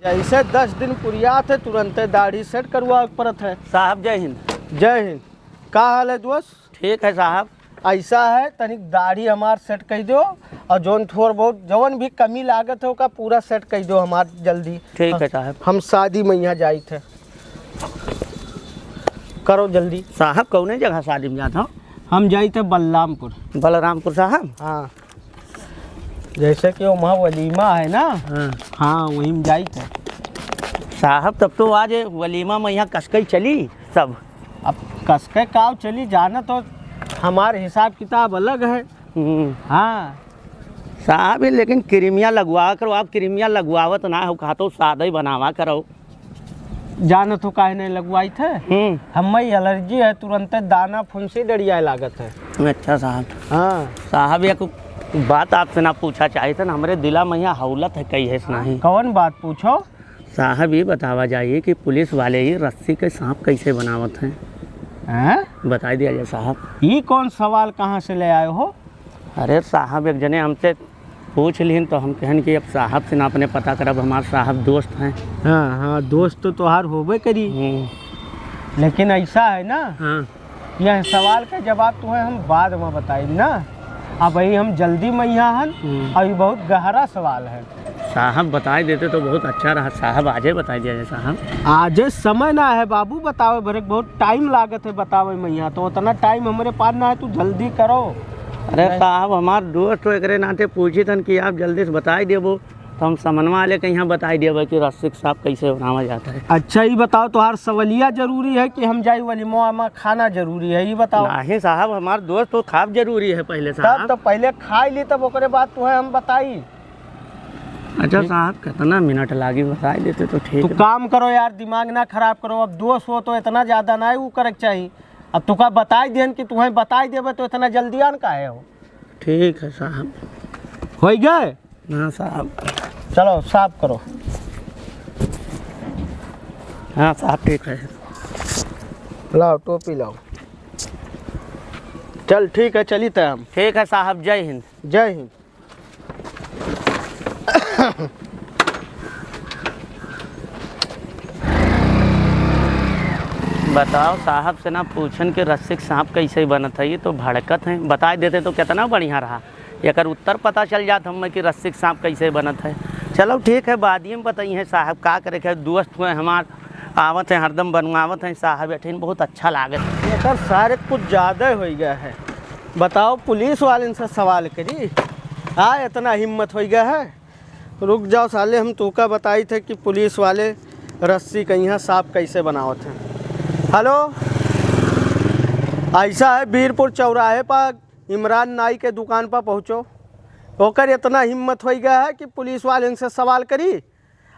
ऐसे 10 दिन पुरिया थे, तुरंत दाढ़ी सेट करवा परत है। साहब जय हिंद। जय हिंद। का हाल है दोस्त? ठीक है साहब। ऐसा है तनिक दाढ़ी हमार सेट कर दो और जोन थोड़ बहुत जवन भी कमी लागत है का पूरा सेट कर दो हमार जल्दी। ठीक है साहब। हम शादी में यहाँ जाए थे, करो जल्दी। साहब कौन जगह शादी में जाता हो? हम जाए थे बलरामपुर। बलरामपुर साहब? हाँ, जैसे कि वहाँ वलीमा है ना। हाँ वहीं में जाए थे साहब। तब तो आज वलीमा में यहाँ कसकई चली सब। अब कसके काव चली जाना तो हमारे हिसाब किताब अलग है। हाँ साहब, लेकिन क्रीमिया लगवा करो। आप क्रीमिया लगवावत ना हो, कहा तो सादा ही बनावा करो। जाना तो काहे नहीं लगवाई थे। हमें एलर्जी है, तुरंत दाना फुंसी डरिया लागत है। अच्छा साहब। हाँ साहब एक बात आपसे ना पूछा चाहे था ना, हमारे दिला में यहाँ हौलत है कई है नहीं। कौन बात पूछो? साहब ये बतावा जाइए कि पुलिस वाले ये रस्सी के सांप कैसे बनावत हैं? बता दिया जाए साहब। ये कौन सवाल कहाँ से ले आए हो? अरे साहब एक जने हमसे पूछ लीन तो हम कहन कि अब साहब से ना अपने पता करब, हमारे साहब दोस्त हैं। हाँ हाँ, दोस्त तो तुहार होबे करी। लेकिन ऐसा है ना। हाँ, यह सवाल का जवाब तुम्हें हम बाद में बताएं ना। अब भाई हम जल्दी में यहाँ हैं और ये बहुत गहरा सवाल है। साहब बता देते तो बहुत अच्छा रहा। साहब आजे बता दिया जाए साहब। आजे समय ना है बाबू, बतावे भरे बहुत टाइम लागत है बतावे में यहाँ, तो उतना टाइम हमारे पास ना है, तू जल्दी करो। अरे साहब हमार दोस्त तो एक नाते पूछी थन कि आप जल्दी से बता देबो तो हम समनवा वाले के यहाँ बता देबो कि रस्सी के सांप कैसे बनावा जाता है। अच्छा ये बताओ, तुम्हार सवलिया जरूरी है कि हम जाए वलीमा में खाना जरूरी है? ये बताओ। नहीं साहब, हमार दोस्त तो खाब जरूरी है पहले साहब। तब तो पहले खाई ली, तब ओकरे बाद तुम्हें हम बताई। अच्छा साहब कितना मिनट लागी बता देते तो ठीक। तो काम करो यार, दिमाग ना खराब करो। अब दोस्त हो तो इतना ज़्यादा ना वो करे चाहिए। अब तुका बताई देन कि तुम्हें बताई देवे तो इतना जल्दी आन का है हो। ठीक है साहब। हो गए? हाँ साहब। चलो साफ करो। हाँ साहब ठीक है। लाओ टोपी लाओ। चल ठीक है, चली तय हम। ठीक है साहब। जय हिंद। जय हिंद। बताओ साहब से ना पूछन के रस्सी के सांप कैसे बनत है, ये तो भड़कत हैं। बता देते तो कितना बढ़िया रहा। एक उत्तर पता चल जाता हमें कि रस्सी के सांप कैसे बनत है। चलो ठीक है, बाद में बताइए साहब। का करे के दोस्त हुए हमार आवत हैं, हरदम बनवावत हैं साहब। बैठे बहुत अच्छा लागत है। सर सारे कुछ ज़्यादा हो गया है। बताओ पुलिस वाले से सवाल करी। हाँ इतना हिम्मत हो गया है। रुक जाओ साले, हम तुका बताई थे कि पुलिस वाले रस्सी का यहाँ सांप कैसे बनावत हैं। हेलो, ऐसा है बीरपुर चौराहे पर इमरान नाई के दुकान पर पहुँचो। ओकर इतना हिम्मत हो गया है कि पुलिस वाले इनसे सवाल करी।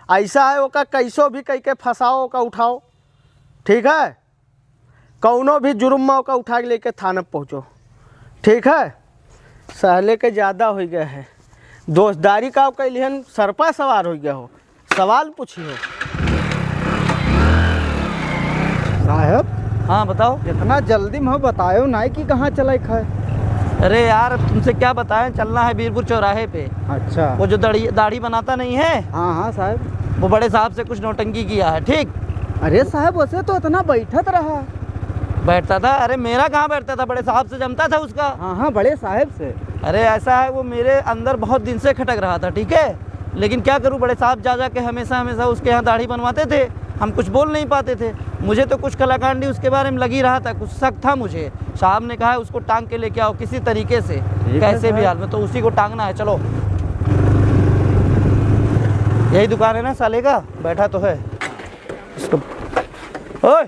ऐसा है ओका कैसो भी कह के फंसाओ, ओका उठाओ। ठीक है, कौनो भी जुर्म में ओका उठा के लेके थाना पहुँचो। ठीक है, सहले के ज़्यादा हो गया है। दोस्तदारी का कह लिहन सरपा सवार हो गया हो। सवाल पूछिए साहब। हाँ बताओ। इतना जल्दी में बतायो ना कि कहाँ चले है? अरे यार तुमसे क्या बताएं, चलना है बीरपुर चौराहे पे। अच्छा। वो जो दाढ़ी बनाता नहीं है। हाँ हाँ साहब। वो बड़े साहब से कुछ नौटंकी किया है। ठीक। अरे साहब वैसे तो इतना बैठत रहा। बैठता था? अरे मेरा कहाँ बैठता था, बड़े साहब से जमता था उसका। हाँ हाँ, बड़े साहब से। अरे ऐसा है वो मेरे अंदर बहुत दिन से खटक रहा था। ठीक है, लेकिन क्या करूँ, बड़े साहब जा के हमेशा उसके यहाँ दाढ़ी बनवाते थे। हम कुछ बोल नहीं पाते थे। मुझे तो कुछ कलाकांडी उसके बारे में लगी रहा था, कुछ शक था मुझे। साहब ने कहा है उसको टांग के लेके आओ किसी तरीके से, कैसे भी हाल में, तो उसी को टांगना है। चलो, यही दुकान है ना साले का, बैठा तो है इसको। ओए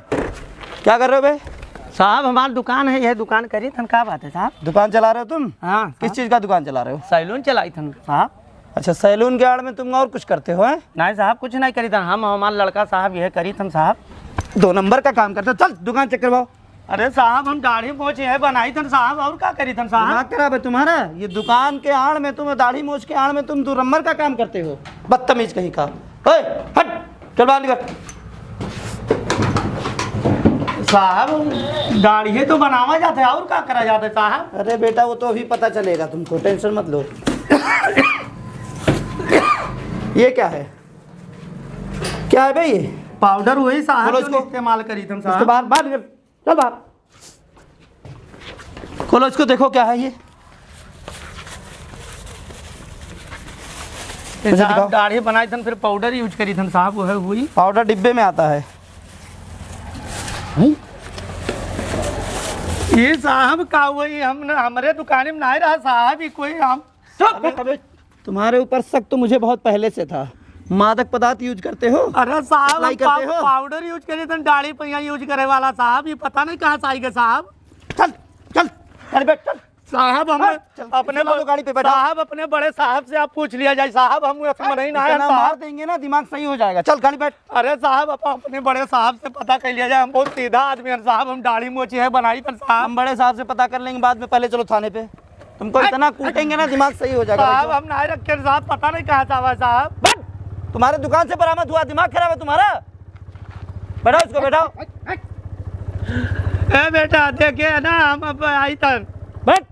क्या कर रहे हो बे? साहब हमारी दुकान है, यह दुकान करी थन। क्या बात है साहब? दुकान चला रहे हो तुम? हाँ। किस चीज़ का दुकान चला रहे हो? सैलून चलाई थन साहब। अच्छा, सैलून के आड़ में तुम और कुछ करते हो? नहीं साहब, कुछ नहीं करी था हम। हमारा लड़का साहब यह करी थन साहब। 2 नंबर का काम करते। चल दुकान चेक करवाओ। अरे साहब हम दाढ़ी मोछ है बनाई थन साहब, और क्या करी थन साहब? खराब है तुम्हारा। ये दुकान के आड़ में तुम दाढ़ी मोछ के आड़ में तुम 2 नंबर का काम करते हो। बदतमीज कहीं का। हट, चल बाहर निकल। साहब दाढ़ी तो बनावा जाता है, और क्या करा जाता है साहब? अरे बेटा वो तो अभी पता चलेगा तुमको, टेंशन मत लो। ये क्या है? क्या है भाई ये? पाउडर वही साहब खोलो जो इसको। इस्तेमाल करी तुम इसको साहब। बाहर बाहर निकल, चल बाहर। खोलो इसको, देखो क्या है ये। मुझे दिखाओ। साहब दाढ़ी बनाई थन फिर पाउडर यूज करी थन साहब, वो है वही। पाउडर डिब्बे में आता है। ये साहब का वही हम हमारे दुकान में नहीं रहा साहब, ये कोई हम तुम्हारे ऊपर शक तो मुझे बहुत पहले से था। मादक पदार्थ यूज करते हो? अरे साहब Apply करते हो? पाउडर यूज करे थे, दाढ़ी पहिया यूज करे वाला साहब, ये पता नहीं कहाँ से आएगा साहब। चल चल चल बैठ चल। साहब हम चल, अपने चलो गाड़ी पे बैठो। साहब अपने बड़े साहब से आप पूछ लिया जाए साहब, हम उसमें नहीं ना इतना मार साहब। देंगे ना दिमाग सही हो जाएगा। चल गाड़ी बैठ। अरे साहब आप अपने बड़े साहब से पता कर लिया जाए, हम बहुत सीधा आदमी हैं साहब, हम दाढ़ी मोची है बनाई पर साहब। हम बड़े साहब से पता कर लेंगे बाद में, पहले चलो थाने पे। तुमको इतना कूटेंगे ना दिमाग सही हो जाएगा। साहब बैठो। हम नहीं रखे साहब, पता नहीं कहाँ से आवा साहब। बैठ। तुम्हारे दुकान से बरामद हुआ, दिमाग खराब है तुम्हारा। बैठाओ इसको, बैठाओ। ए बेटा देखिए ना हम अब आई तन। बैठ।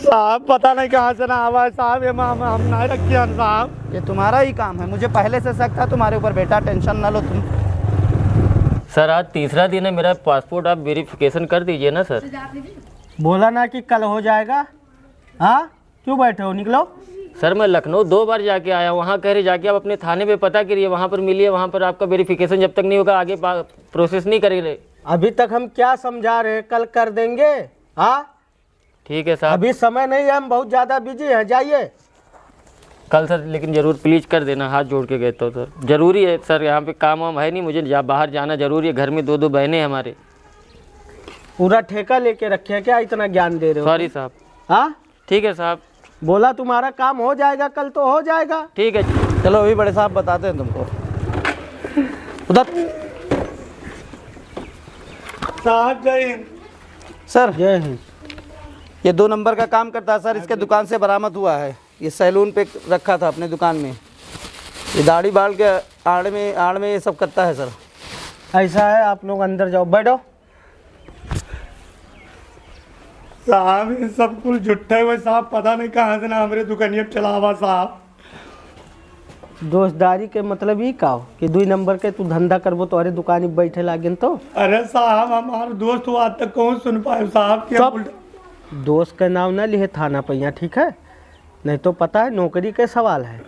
साहब पता नहीं कहाँ से ना आवा है साहब, ये हम नहीं रखे हैं साहब। ये तुम्हारा ही काम है, मुझे पहले से शक था तुम्हारे ऊपर। बेटा टेंशन ना लो तुम। सर आज तीसरा दिन है, मेरा पासपोर्ट आप वेरिफिकेशन कर दीजिए ना सर। बोला ना कि कल हो जाएगा। हाँ क्यों बैठे हो, निकलो। सर मैं लखनऊ 2 बार जाके आया, वहाँ कह रहे जाके आप अपने थाने पे पता करिए, वहाँ पर मिलिए, वहाँ पर आपका वेरिफिकेशन जब तक नहीं होगा आगे प्रोसेस नहीं करेंगे। अभी तक हम क्या समझा रहे हैं, कल कर देंगे। हाँ ठीक है साहब, अभी समय नहीं है, हम बहुत ज़्यादा बिजी हैं, जाइए। कल सर लेकिन ज़रूर प्लीज़ कर देना, हाथ जोड़ के कहता हूँ सर, ज़रूरी है सर, यहाँ पे काम वाम है नहीं, मुझे बाहर जाना ज़रूरी है, घर में 2 बहनें हैं हमारे। पूरा ठेका लेके रखे हैं क्या, इतना ज्ञान दे रहे हो? सॉरी साहब। हाँ ठीक है साहब, बोला तुम्हारा काम हो जाएगा, कल तो हो जाएगा। ठीक है। चलो अभी बड़े साहब बताते हैं तुमको। उधर साहब जय हिंद। सर जय हिंद। ये 2 नंबर का काम करता है सर, इसके दुकान से बरामद हुआ है। ये सैलून पे रखा था अपने दुकान में, ये दाढ़ी बाल के आड़ में ये सब करता है सर। ऐसा है, आप लोग अंदर जाओ, बैठो। साहब ये सब कुल झुट्ठे हुए साहब, पता नहीं कहाँ से ना हमारे दुकानिया चलावा साहब। दोस्तदारी के मतलब ही का हो कि 2 नंबर के तू धंधा करबो तो अरे दुकान में बैठे लागे तो। अरे साहब हमारे दोस्त तो आज तक कौन सुन पाए साहब कि दोस्त का नाम ना लिहे थाना पहिया, ठीक है, नहीं तो पता है नौकरी के सवाल है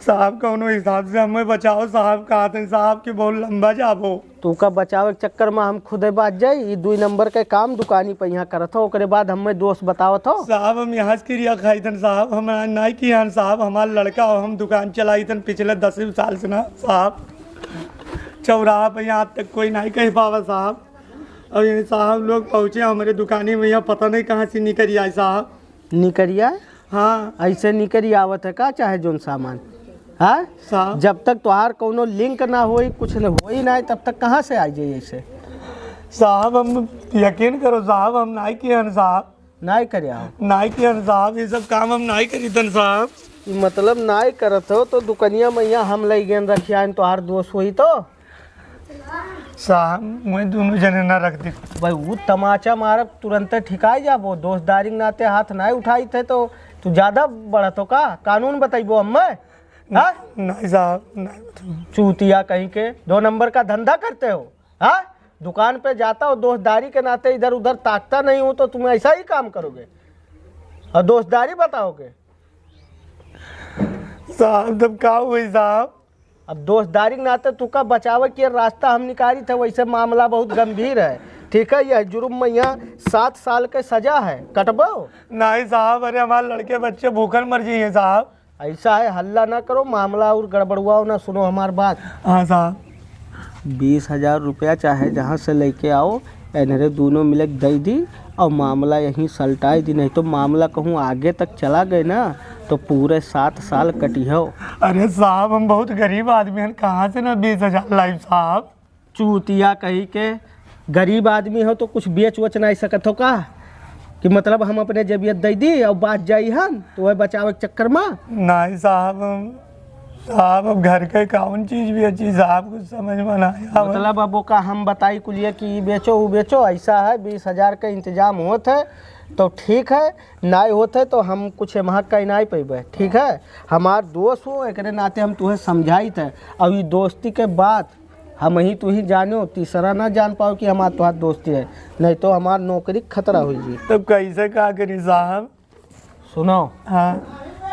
साहब। कौनो हिसाब से हमें बचाओ साहब, कहा थे साहब कि बहुत लंबा जाबो। तू का बचाव के चक्कर में हम खुदे बात जाई, ये 2 नंबर के काम दुकानी पे यहाँ करत हो, ओकरे बाद हमें दोस्त बताओ थो साहब। हम यहाँ से क्रिया खाई थन साहब, हम नहीं की हन साहब, हमारा लड़का हो, हम दुकान चलाई थन पिछले 10 साल से ना साहब। चौराहा पे यहाँ तक कोई नहीं कह पावा साहब। अब ये साहब लोग पहुँचे हमारे दुकानी में, यहाँ पता नहीं कहाँ से निकल आए साहब। निकरिया? हाँ ऐसे निकरी आवत है का, चाहे जोन सामान। हाँ साहब जब तक तुम्हार कोनो लिंक ना होई, कुछ हो ही ना, तब तक कहाँ से आ जाइए ऐसे साहब। हम यकीन करो साहब, हम नहीं किए साहब, नहीं करे नहीं किए साहब, ये सब काम हम नहीं करी थन साहब। मतलब नहीं करत हो तो दुकनिया मैया हम ले गए रखिया, तुम्हार दोस्त हुई तो साहब मैं दोनों जने ना रख दी भाई। वो तमाचा मारब तुरंत ठिकाई जाबो, दोस्तदारी के नाते हाथ नहीं उठाई थे तो तू ज़्यादा बढ़त हो का, कानून बताइबो हमें। हाँ नहीं साहब नहीं। चूतिया कहीं के 2 नंबर का धंधा करते हो। हाँ दुकान पे जाता हो, दोस्तदारी के नाते इधर उधर ताकता नहीं हो तो तुम ऐसा ही काम करोगे और दोस्तदारी बताओगे साहब। तब क्या हुई साहब, अब दोस्तदारी के नाते तू का बचाव के रास्ता हम निकाली थे, वैसे मामला बहुत गंभीर है, ठीक है। यह जुर्म में यहाँ 7 साल के सजा है, कटबो नहीं साहब। अरे हमारे लड़के बच्चे भूखन मर जाइए साहब। ऐसा है, हल्ला ना करो, मामला और गड़बड़ुआओ ना, सुनो हमारी बात। हाँ साहब 20,000 रुपया चाहे जहाँ से लेके आओ, इन्हें दोनों मिले दे दी और मामला यहीं सलटाई दी, नहीं तो मामला कहूँ आगे तक चला गए ना तो पूरे 7 साल कटी हो। अरे साहब हम बहुत गरीब आदमी हैं, कहाँ से ना 20,000 लाइव साहब। चूतिया कहीं के गरीब आदमी हो तो कुछ बेच वच नहीं सकत हो का, कि मतलब हम अपने जबियत दे दी और बात जाई हन तो वह बचाव के चक्कर में नहीं साहब। साहब अब घर के कौन चीज़ भी अच्छी साहब कुछ समझ में ना आया, मतलब अब का हम बताई कुलिए कि बेचो वो बेचो, ऐसा है 20,000 का इंतजाम होत है, तो ठीक है, नाई होते तो हम कुछ महक का नहीं पैबे, ठीक है। हमार दोस्त हो एक नाते हम तुम्हें समझाई थे। अब ये दोस्ती के बात हम ही तू ही जानो, तीसरा ना जान पाओ कि हमार तुम्हार दोस्ती है, नहीं तो हमार नौकरी खतरा हुई जी। तब कैसे क्या करी साहब? सुनो, हाँ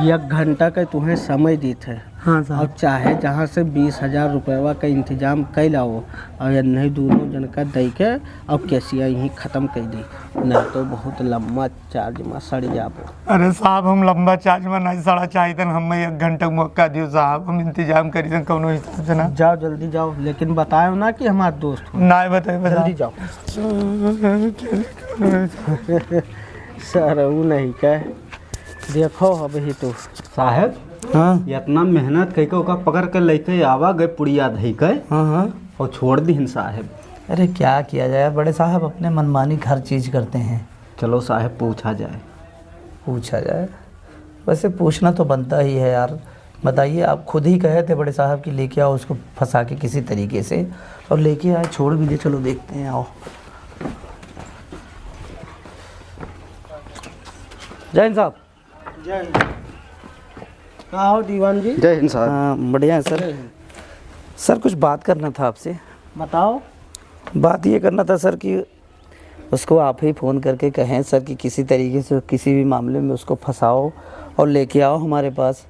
1 घंटा के तुम्हें समय दी थे। हाँ अब साहब। चाहे जहाँ से 20,000 रुपया का इंतजाम कर लाओ, और नहीं दोनों जन का दे के अब केसिया यहीं ख़त्म कर दी, नहीं तो बहुत लम्बा चार्ज में सड़ जाबो। अरे साहब हम लंबा चार्ज में नहीं सड़ा चाहिए, हमें 1 घंटा मौका दियो साहब, हम इंतजाम करी थे कौनो हिसाब से ना। जाओ जल्दी जाओ, लेकिन बताओ ना कि हमारे दोस्त हो। नहीं बताइए, जल्दी जाओ। सर वो नहीं कह देखो अभी तो साहब हाँ इतना मेहनत कई ओका पकड़ कर लेते आवा गए पुड़िया धई के हाँ हाँ। और छोड़ दी साहब। अरे क्या किया जाए बड़े साहब, अपने मनमानी हर चीज़ करते हैं। चलो साहब पूछा जाए। पूछा जाए, वैसे पूछना तो बनता ही है यार। बताइए, आप खुद ही कहे थे बड़े साहब कि लेके आओ उसको फंसा के किसी तरीके से, और लेके आए, छोड़ भी दे। चलो देखते हैं, आओ। जय हिंद साहब। जय हिंद। कहाँ हो दीवान जी? जय हिंद साहब। हाँ बढ़िया है सर। सर कुछ बात करना था आपसे। बताओ। बात ये करना था सर कि उसको आप ही फ़ोन करके कहें सर कि किसी तरीके से किसी भी मामले में उसको फंसाओ और लेके आओ हमारे पास।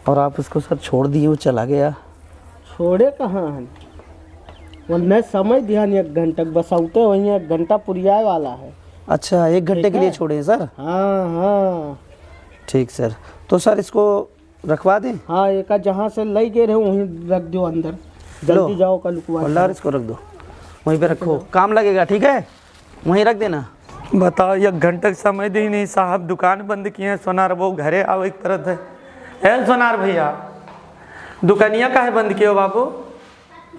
और आप उसको सर छोड़ दिए, वो चला गया। छोड़े कहाँ हैं, उन्हें समय दिया 1 घंटा बसाउते वहीं 1 घंटा पुरियाए वाला है। अच्छा 1 घंटे के लिए छोड़े हैं सर? हाँ हाँ ठीक सर, तो सर इसको रखवा दें? हाँ, एक जहाँ से ले गए रहे वहीं रख दो अंदर। जल्दी जाओ कल और इसको रख दो, वहीं पे रखो, काम लगेगा, ठीक है? वहीं रख देना। बताओ 1 घंटा का समय दी नहीं साहब, दुकान बंद किए हैं। सोनार वो घरे आओ एक तरह है। सोनार भैया दुकानिया का है बंद किए हो बाबू?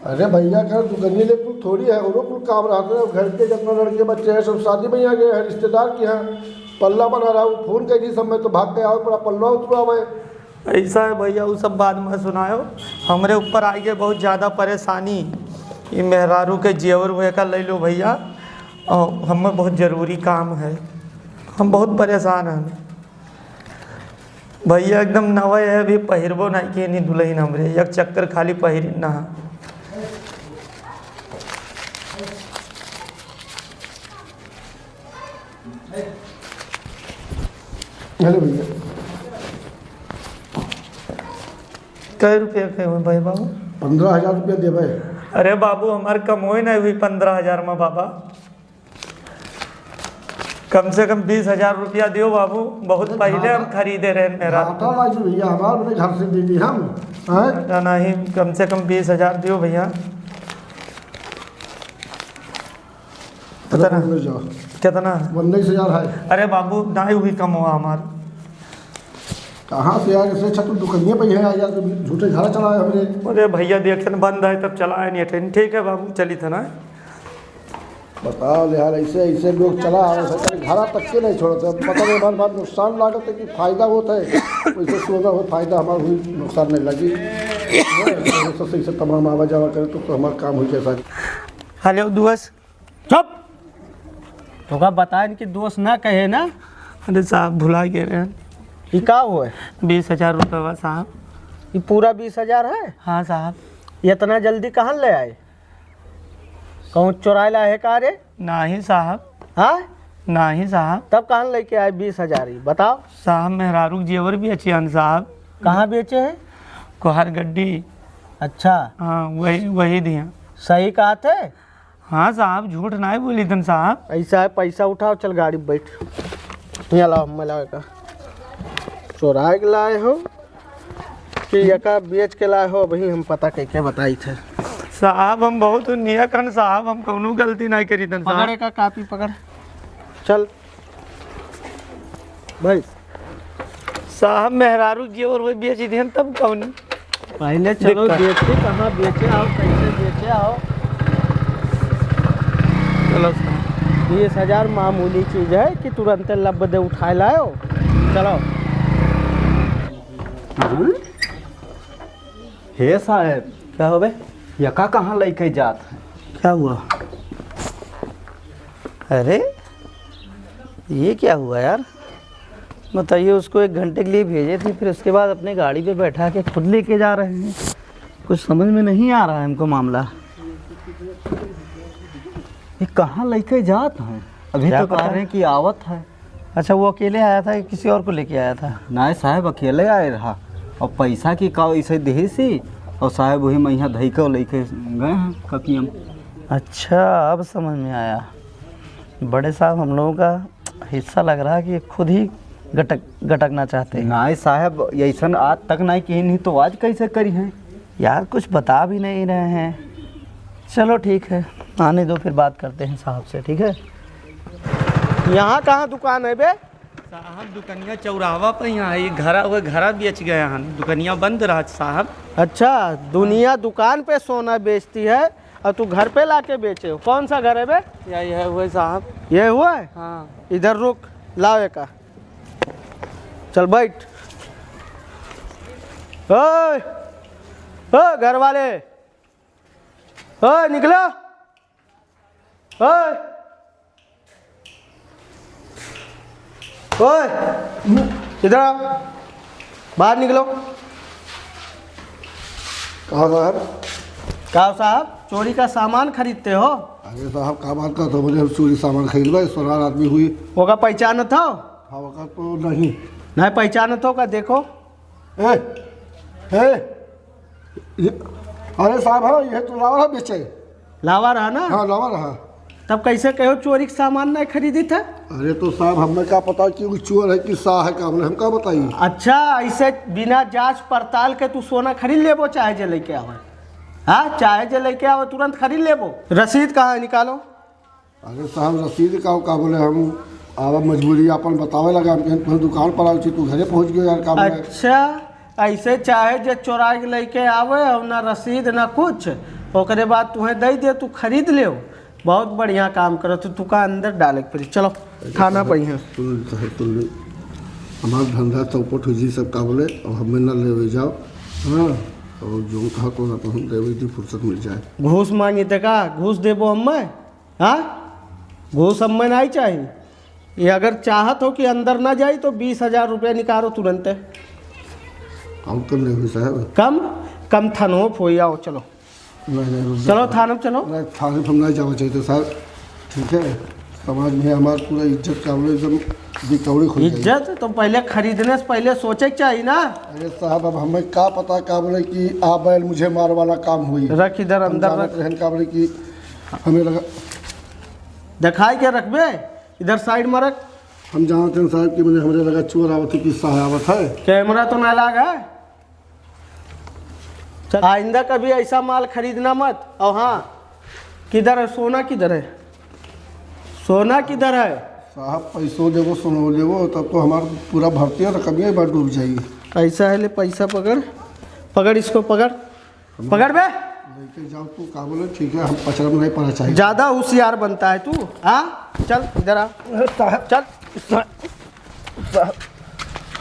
अरे भैया घर दुकानी ले कुल थोड़ी है, और कुल काम रहते हैं घर के जितना लड़के बच्चे हैं सब शादी में आ गए हैं, रिश्तेदार के हैं। पल्ला बना रहा हूँ, फोन कर दी सब में तो भाग के आओ, पूरा पल्ला उतरा हुआ है। ऐसा है भैया, वो सब बाद में सुनाओ। हमरे ऊपर आई है बहुत ज़्यादा परेशानी, ये मेहरारू के जेवर हुए का ले लो भैया, और हमें बहुत ज़रूरी काम है, हम बहुत परेशान हैं भैया। एकदम नवे है, अभी पहिरबो नहीं कि नहीं दुल्हन हमरे, 1 चक्कर खाली पहिरी ना। अरे भैया कै रुपया के हुए भाई बाबू? 15,000 रुपया देवे। अरे बाबू हमारे कमोई नहीं हुई 15,000 में बाबा, कम से कम 20,000 रुपया दियो बाबू, बहुत पहले हम खरीदे रहे मेरा। घाटा लाजी भैया, हमारे अपने घर से दे दी हम हैं। नहीं, कम से कम 20,000 दियो भैया। कितना? ले जाओ। कितना? 19,000 है। अरे बाबू नहीं हुई कम हुआ हमार। कहाँ से यार, ऐसे छत दुकानिया पे है यार, तो झूठे घर चलाए हमने। अरे भैया देखन बंद है तब चलाए नहीं ट्रेन। ठीक है बाबू, चली था ना। बताओ यार, ऐसे ऐसे लोग चला घर तक के नहीं छोड़ते, पता नहीं हमारे बात नुकसान लागत है कि फायदा होता है। वैसे सोचा हो फायदा हमारा हुई, नुकसान नहीं लगी। सही से तमाम आवा जावा करे तो हमारा काम हुई कैसा। हेलो दोस्त। चुप। तो का बताए कि दोस्त ना कहे ना। अरे साहब भुला गए रहे हैं। ये का हुआ? 20,000 रुपया साहब। ये पूरा 20,000 है? हाँ साहब। इतना जल्दी कहाँ ले आए? कौन चुराए लाए है का रे? नहीं साहब। हाँ नहीं साहब। तब कहाँ लेके आए 20,000? ही बताओ साहब मेहरारू जेवर भी अच्छी हैं साहब। कहाँ बेचे हैं? कोहर गड्डी। अच्छा हाँ वही दिया। सही कहा थे? हाँ साहब, झूठ नहीं बोली थन साहब। ऐसा है, पैसा उठाओ, चल गाड़ी में बैठ। यहाँ लाओ, मैं लाओ का चोराए के लाए हो कि यका बेच के लाए हो, वही हम पता कैसे बताई थे। साहब हम बहुत नियक हन साहब, हम कौनो गलती नहीं करी थन साहब। पकड़े का कापी पकड़, चल भाई। साहब मेहरारू जेवर वो बेच दिहन तब कौन? पहले चलो दिक्कत। बेचे, कहाँ बेचे आओ, कैसे बेचे आओ। चलो साहब। 20,000 मामूली चीज़ है कि तुरंत लब दे उठाए लाओ। चलो। हे साहब, क्या हो बे? यका कहाँ लेके जात है? क्या हुआ? अरे ये क्या हुआ यार? बताइए, उसको 1 घंटे के लिए भेजे थे, फिर उसके बाद अपने गाड़ी पे बैठा के खुद लेके जा रहे हैं। कुछ समझ में नहीं आ रहा है हमको मामला। ये कहाँ लेके जात हैं? अभी क्या तो पता कह रहे हैं कि आवत है। अच्छा, वो अकेले आया था कि किसी और को लेके आया था? नहीं साहब, अकेले आए रहा और पैसा की का ऐसे दे सी और साहब वही मैं यहाँ धई के लेके गए हैं कपियम। अच्छा, अब समझ में आया। बड़े साहब, हम लोगों का हिस्सा लग रहा है कि खुद ही गटकना चाहते हैं। नहीं साहब, ऐसा आज तक नहीं कही, नहीं तो आज कैसे करी है यार, कुछ बता भी नहीं रहे हैं। चलो ठीक है, आने दो, फिर बात करते हैं साहब से, ठीक है? यहाँ कहाँ दुकान है बे? साहब दुकनिया चौराहा पे यहाँ है, ये घरा बेच गया है, दुकनिया बंद रहा साहब। अच्छा, दुनिया दुकान पे सोना बेचती है और तू घर पे लाके बेचे हो। कौन सा घर है बे? यही है हुए साहब। ये हुआ है? हाँ। इधर रुक, लावे का चल बैठ। ओए ओ घर वाले, ओए निकलो, ओए ओए इधर आओ, बाहर निकलो। कहा साहब? कहा साहब, चोरी का सामान खरीदते हो? अरे साहब, का बात का तो मुझे चोरी सामान खरीदवा, सोनार आदमी हुई। वो का पहचानत हो? हाँ, वक़्त तो नहीं। नहीं पहचानत हो का? देखो। ए, ए, अरे साहब, हाँ ये तो लावा बेचे। लावा रहा ना? हाँ, लावा रहा। तब कैसे कहो चोरी का सामान नहीं खरीदी था? अरे तो साहब, हमें क्या पता कि वो चोर है कि सा है, का हम क्या बताइए? अच्छा, ऐसे बिना जांच पड़ताल के तू सोना खरीद लेबो चाहे जे लेके आवे? हाँ, चाहे जे लेके आवे तुरंत खरीद लेबो। रसीद कहाँ है, निकालो। अरे साहब, रसीद का बोले हम आवा मजबूरी अपन बतावे लगा, हम दुकान पर आवे तू घरे पहुंच गयो यार, का बोले? अच्छा, ऐसे चाहे जे चोरा के लेके आवे और ना रसीद ना कुछ, ओकरे बाद तुम्हें दे दे, तू खरीद ले। बहुत बढ़िया काम करो। तो तू का अंदर डाले फिर चलो थाना पर है। सुन, हमारा धंधा चौपट हुई सब का बोले, और हमें ना ले जाओ। हाँ, और जो कहा तो ना तो हम देवे की फुर्सत मिल जाए। घूस मांगी थे का? घूस देबो हमें? हाँ, घूस हमें नहीं चाहिए। ये अगर चाहत हो कि अंदर ना जाए तो 20,000 रुपया निकालो तुरंत। हम तो नहीं हुई साहब। कम थानो फोई आओ, चलो नहीं, चलो थाना चलो। नहीं, थाने पर हम नहीं जाना चाहिए साहब, ठीक है? समाज में हमारा पूरा इज्जत का एकदम बिकौड़ी खुल जाएगी। इज्जत तो पहले खरीदने से पहले सोचे के चाहिए ना। अरे साहब, अब हमें क्या पता का बोले कि आप बैल मुझे मार वाला काम हुई। रख इधर अंदर रख। रहन का बोले कि हमें लगा दिखाई के रखबे, इधर साइड में रख। हम जानते हैं साहब कि मुझे हमें लगा चोर आवत है कि सहावत है। कैमरा तो ना लगा है। आइंदा कभी ऐसा माल खरीदना मत। और हाँ, किधर है सोना? किधर है सोना? किधर है? साहब, पैसों देवो सुनो देवो, तब तो हमारा पूरा भर्ती रकम ही बार डूब जाएगी। ऐसा है, ले पैसा पकड़, पकड़ इसको, पकड़ पकड़ बे। लेके जाओ तू, का बोले ठीक है, हम पचड़ा में नहीं पड़ा चाहिए। ज्यादा होशियार बनता है तू। हाँ, चल इधर आ साहब, चल।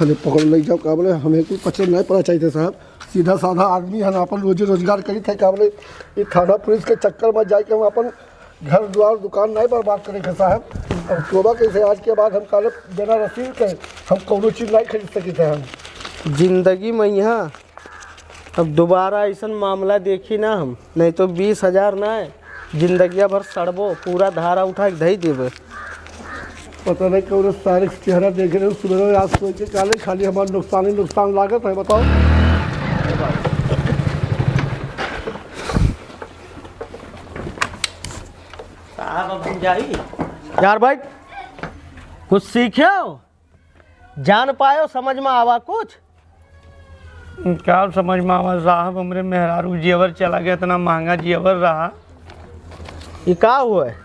अरे पकड़ ले जाओ, का बोले हमें कोई पचड़ा नहीं पड़ा चाहिए साहब। सीधा साधा आदमी है ना, अपन रोजी रोजगार करी थे, का बोले ये थाना पुलिस के चक्कर में जाके हम अपन घर द्वार दुकान नहीं बर्बाद करेंगे साहब। अब तोबा कैसे आज के बाद हम काले बिना रसीद के हम कोनो चीज़ नहीं खरीद सकी थे हम जिंदगी में। यहाँ अब दोबारा ऐसा मामला देखी ना हम, नहीं तो 20,000 ना है, जिंदगिया भर सड़बो, पूरा धारा उठा के धई देवे। पता नहीं कौन सारे चेहरा देख रहे हो, सुबह आज सोच के काले खाली हमारा नुकसान लागत है, बताओ। साहब अब हम जाई यार भाई, कुछ सीखे हो, जान पाए, समझ में आवा कुछ? क्या समझ में आवा साहब, हमरे मेहरारू जेवर चला गया, इतना महंगा जेवर रहा। ये का हुआ है?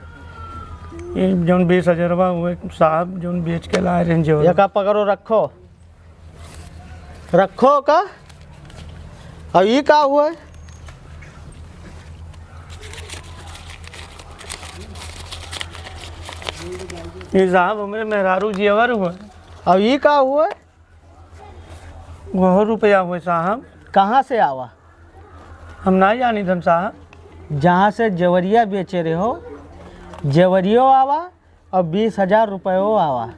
ये जौन 20,000 हुए साहब, जौन बेच के लाए रहे जेवर। ये का पकड़ो, रखो रखो का। और ये का हुआ है? ये साहब हमरे मेहरारू जेवर हुए। और ये का हुआ है? वह रुपया हुए साहब। कहाँ से आवा? हम ना जानी धन साहब। जहाँ से जवरिया बेचे रहे हो, जवरियो आवा और 20,000 रुपयो आवा।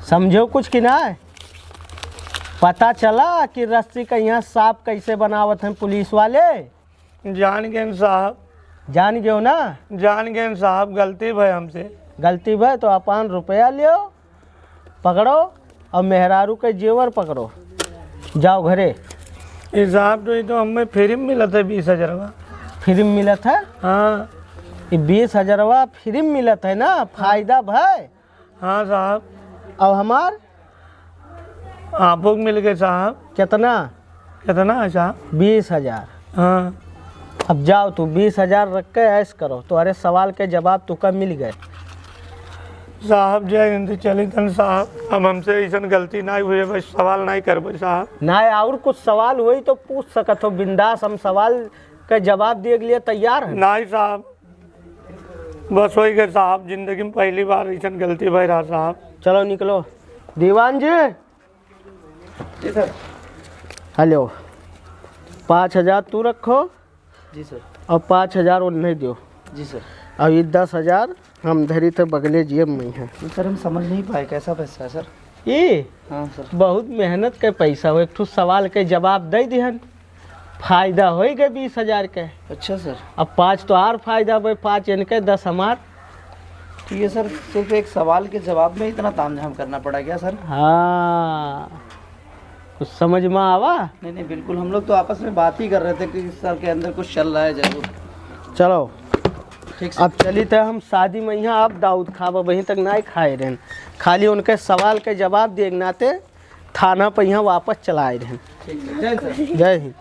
समझो कुछ कि ना? पता चला कि रस्सी का यहाँ सांप कैसे बनावत हैं पुलिस वाले? जान गए साहब, जान गए हो ना? जान गए साहब, गलती भाई हमसे। गलती भाई तो अपन रुपया लियो, पकड़ो और मेहरारू के जेवर पकड़ो, जाओ घरे। ये साहब तो ये तो हमें फ्री में मिला था 20,000। फ्री में मिलत है? हाँ 20,000 फ्री में मिलत है ना, फायदा भाई। हाँ साहब। और हमार आपको मिल गए साहब। कितना? कितना है साहब? 20,000। हाँ अब जाओ तू 20,000 रख के ऐश करो, तुम्हारे सवाल के जवाब तुका मिल गए। साहब जय हिंद। चली तन साहब, अब हमसे ऐसा गलती ना हुई, बस सवाल नहीं करबे साहब। ना और कुछ सवाल हुई तो पूछ सकत हो बिंदास, हम सवाल के जवाब दिए के लिए तैयार हैं। नहीं साहब, बस हो गए साहब, जिंदगी में पहली बार ऐसा गलती भाई रहा साहब। चलो निकलो। दीवान जी। जी सर। हेलो, 5,000 तू रखो जी सर। और 5,000 उन्हें दो। जी सर। और ये 10,000 हम धरी थे बगले जेब में है। सर हम समझ नहीं पाए कैसा पैसा है सर? ये हाँ सर। बहुत मेहनत के पैसा हो, एक ठो सवाल के जवाब दे दिहन, फायदा हो गए 20,000 के। अच्छा सर। अब 5 तो और फायदा भाई, 5 इनके 10 हमार। ठीक है सर, सिर्फ एक सवाल के जवाब में इतना तामझाम करना पड़ा क्या सर? हाँ, कुछ समझ में आवा? नहीं नहीं बिल्कुल, हम लोग तो आपस में बात ही कर रहे थे कि सर के अंदर कुछ चल रहा है जरूर। चलो ठीक सर। अब चली थे हम शादी में यहाँ, अब दाऊद खाब वहीं तक नहीं खाए रहें, खाली उनके सवाल के जवाब देने नाते थाना पर यहाँ वापस चलाए रहें। ठीक है, जय सर। जय हिंद।